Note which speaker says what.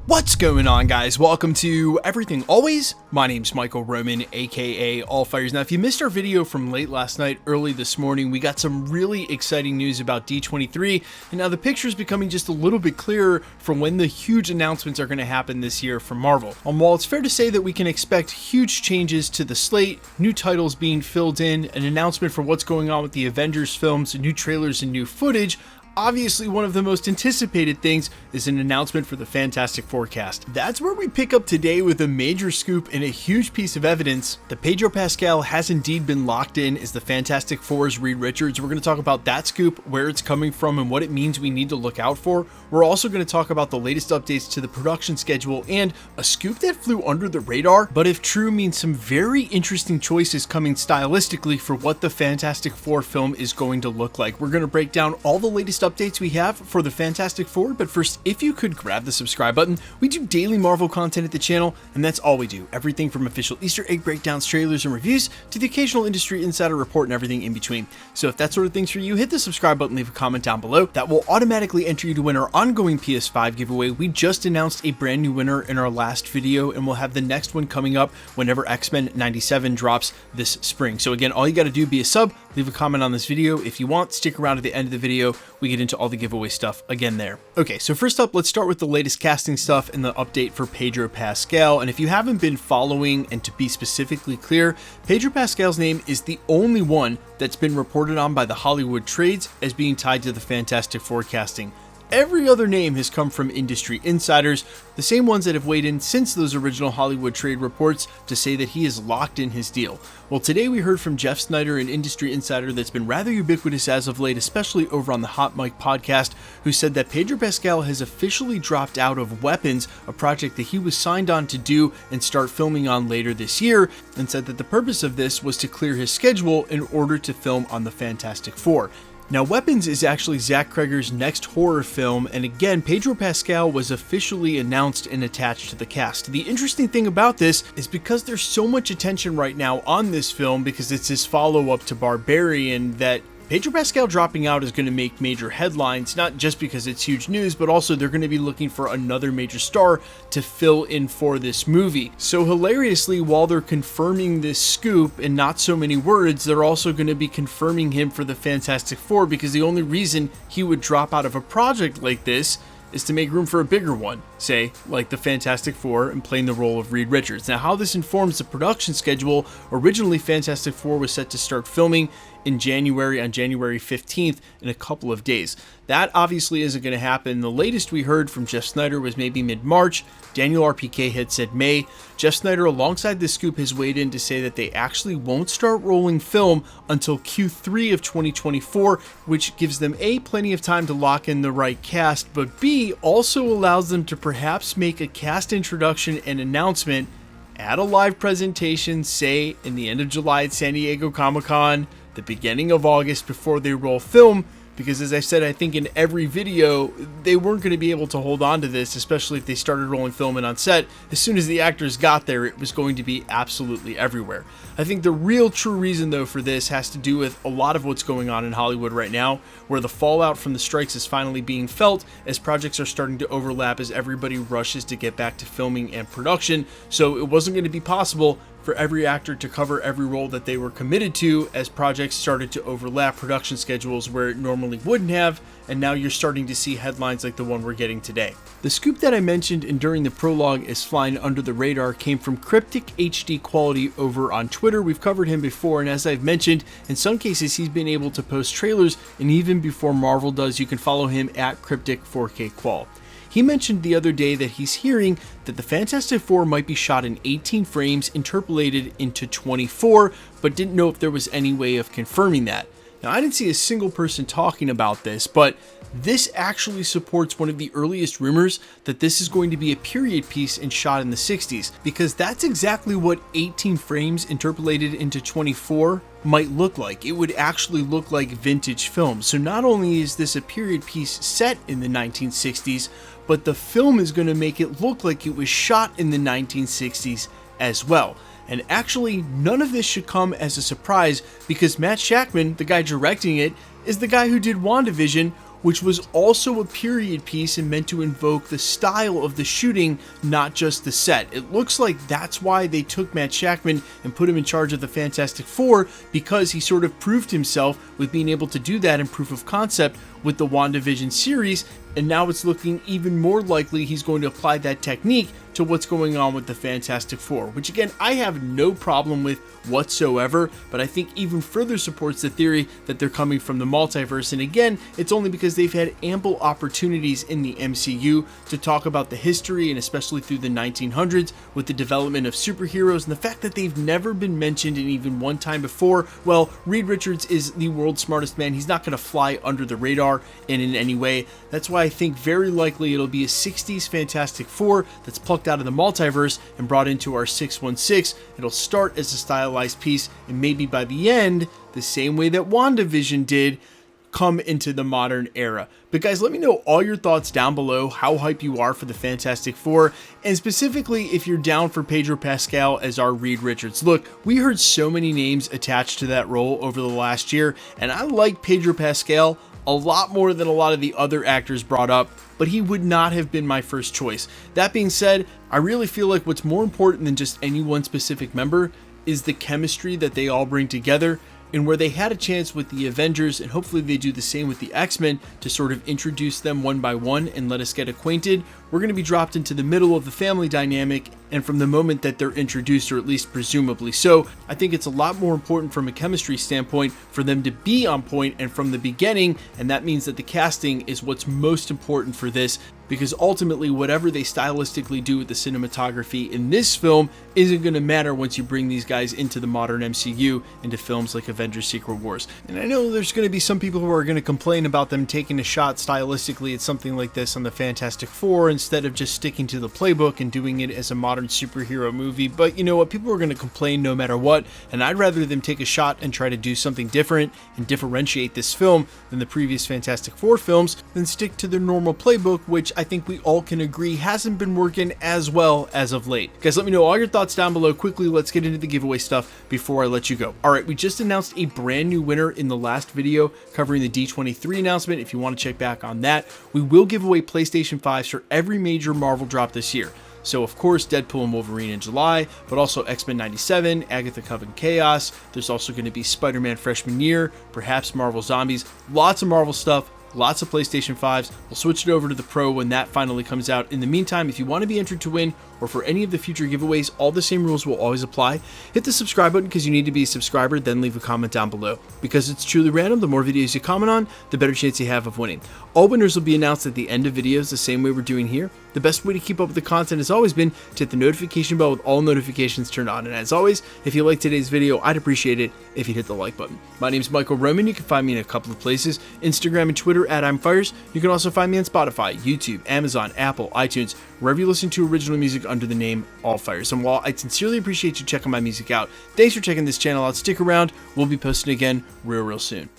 Speaker 1: What's going on, guys? Welcome to Everything Always. My name's Michael Roman, aka Allfires. Now, if you missed our video from late last night, early this morning, we got some really exciting news about D23, and now the picture is becoming just a little bit clearer from when the huge announcements are going to happen this year from Marvel. While it's fair to say that we can expect huge changes to the slate, new titles being filled in, an announcement for what's going on with the Avengers films, new trailers and new footage, obviously, one of the most anticipated things is an announcement for the Fantastic Four cast. That's where we pick up today with a major scoop and a huge piece of evidence that Pedro Pascal has indeed been locked in as the Fantastic Four's Reed Richards. We're going to talk about that scoop, where it's coming from, and what it means we need to look out for. We're also going to talk about the latest updates to the production schedule and a scoop that flew under the radar, but if true, means some very interesting choices coming stylistically for what the Fantastic Four film is going to look like. We're going to break down all the latest updates we have for the Fantastic Four, but first, if you could grab the subscribe button. We do daily Marvel content at the channel, and that's all we do. Everything from official Easter egg breakdowns, trailers, and reviews, to the occasional industry insider report and everything in between. So if that sort of thing's for you, hit the subscribe button, leave a comment down below. That will automatically enter you to win our ongoing PS5 giveaway. We just announced a brand new winner in our last video, and we'll have the next one coming up whenever X-Men 97 drops this spring. So again, all you got to do, be a sub, leave a comment on this video. If you want, stick around at the end of the video. We get into all the giveaway stuff again there. Okay, so first up, let's start with the latest casting stuff and the update for Pedro Pascal. And if you haven't been following, and to be specifically clear, Pedro Pascal's name is the only one that's been reported on by the Hollywood trades as being tied to the Fantastic Four casting. Every other name has come from industry insiders, the same ones that have weighed in since those original Hollywood trade reports to say that he is locked in his deal. Well, today we heard from Jeff Snyder, an industry insider that's been rather ubiquitous as of late, especially over on the Hot Mic podcast, who said that Pedro Pascal has officially dropped out of Weapons, a project that he was signed on to do and start filming on later this year, and said that the purpose of this was to clear his schedule in order to film on the Fantastic Four. Now, Weapons is actually Zach Cregger's next horror film, and again, Pedro Pascal was officially announced and attached to the cast. The interesting thing about this is because there's so much attention right now on this film because it's his follow-up to Barbarian, that Pedro Pascal dropping out is going to make major headlines, not just because it's huge news, but also they're going to be looking for another major star to fill in for this movie. So hilariously, while they're confirming this scoop in not so many words, they're also going to be confirming him for the Fantastic Four, because the only reason he would drop out of a project like this is to make room for a bigger one, say, like the Fantastic Four, and playing the role of Reed Richards. Now, how this informs the production schedule, originally Fantastic Four was set to start filming in January, on January 15th, in a couple of days. That obviously isn't going to happen. The latest we heard from Jeff Snyder was maybe mid-March. Daniel RPK had said May. Jeff Snyder, alongside this scoop, has weighed in to say that they actually won't start rolling film until Q3 of 2024, which gives them A, plenty of time to lock in the right cast, but B, also allows them to perhaps make a cast introduction and announcement at a live presentation, say in the end of July at San Diego Comic-Con, the beginning of August, before they roll film. Because as I said, I think in every video, they weren't going to be able to hold on to this, especially if they started rolling film and on set. As soon as the actors got there, it was going to be absolutely everywhere. I think the real true reason, though, for this has to do with a lot of what's going on in Hollywood right now, where the fallout from the strikes is finally being felt as projects are starting to overlap as everybody rushes to get back to filming and production. So it wasn't going to be possible for every actor to cover every role that they were committed to as projects started to overlap production schedules where it normally wouldn't have, and now you're starting to see headlines like the one we're getting today. The scoop that I mentioned and during the prologue is flying under the radar came from Cryptic HD Quality over on Twitter. We've covered him before, and as I've mentioned, in some cases he's been able to post trailers, and even before Marvel does, you can follow him at Cryptic 4K Qual. He mentioned the other day that he's hearing that the Fantastic Four might be shot in 18 frames interpolated into 24, but didn't know if there was any way of confirming that. Now, I didn't see a single person talking about this, but this actually supports one of the earliest rumors that this is going to be a period piece and shot in the 60s, because that's exactly what 18 frames interpolated into 24 might look like. It would actually look like vintage film. So not only is this a period piece set in the 1960s, but the film is going to make it look like it was shot in the 1960s as well. And actually, none of this should come as a surprise, because Matt Shakman, the guy directing it, is the guy who did WandaVision, which was also a period piece and meant to invoke the style of the shooting, not just the set. It looks like that's why they took Matt Shakman and put him in charge of the Fantastic Four, because he sort of proved himself with being able to do that in proof of concept with the WandaVision series, and now it's looking even more likely he's going to apply that technique to what's going on with the Fantastic Four, which again, I have no problem with whatsoever, but I think even further supports the theory that they're coming from the multiverse. And again, it's only because they've had ample opportunities in the MCU to talk about the history, and especially through the 1900s with the development of superheroes, and the fact that they've never been mentioned in even one time before. Well, Reed Richards is the world's smartest man. He's not going to fly under the radar in any way. That's why I think very likely it'll be a 60s Fantastic Four that's plucked out of the multiverse and brought into our 616. It'll start as a stylized piece, and maybe by the end, the same way that WandaVision did, come into the modern era. But guys, let me know all your thoughts down below, how hype you are for the Fantastic Four, and specifically if you're down for Pedro Pascal as our Reed Richards. Look, we heard so many names attached to that role over the last year, and I like Pedro Pascal a lot more than a lot of the other actors brought up, but he would not have been my first choice. That being said, I really feel like what's more important than just any one specific member is the chemistry that they all bring together, and where they had a chance with the Avengers, and hopefully they do the same with the X-Men to sort of introduce them one by one and let us get acquainted, we're going to be dropped into the middle of the family dynamic, and from the moment that they're introduced, or at least presumably so. I think it's a lot more important from a chemistry standpoint for them to be on point and from the beginning, and that means that the casting is what's most important for this, because ultimately whatever they stylistically do with the cinematography in this film isn't going to matter once you bring these guys into the modern MCU, into films like Avengers Secret Wars. And I know there's going to be some people who are going to complain about them taking a shot stylistically at something like this on the Fantastic Four instead of just sticking to the playbook and doing it as a modern superhero movie, but you know what, people are going to complain no matter what, and I'd rather them take a shot and try to do something different and differentiate this film than the previous Fantastic Four films than stick to their normal playbook, which I think we all can agree hasn't been working as well as of late. Guys, let me know all your thoughts down below. Quickly, let's get into the giveaway stuff before I let you go. Alright, we just announced a brand new winner in the last video covering the D23 announcement. If you want to check back on that, we will give away PlayStation 5s for every major Marvel drop this year. So of course, Deadpool and Wolverine in July, but also X-Men 97, Agatha Coven Chaos. There's also going to be Spider-Man Freshman Year, perhaps Marvel Zombies, lots of Marvel stuff. Lots of PlayStation 5s. We'll switch it over to the Pro when that finally comes out. In the meantime, if you want to be entered to win, or for any of the future giveaways, all the same rules will always apply. Hit the subscribe button because you need to be a subscriber, then leave a comment down below. Because it's truly random, the more videos you comment on, the better chance you have of winning. All winners will be announced at the end of videos, the same way we're doing here. The best way to keep up with the content has always been to hit the notification bell with all notifications turned on. And as always, if you liked today's video, I'd appreciate it if you'd hit the like button. My name is Michael Roman. You can find me in a couple of places, Instagram and Twitter at I'mFires. You can also find me on Spotify, YouTube, Amazon, Apple, iTunes, wherever you listen to original music under the name All Fires. And while I sincerely appreciate you checking my music out, thanks for checking this channel out. Stick around. We'll be posting again real soon.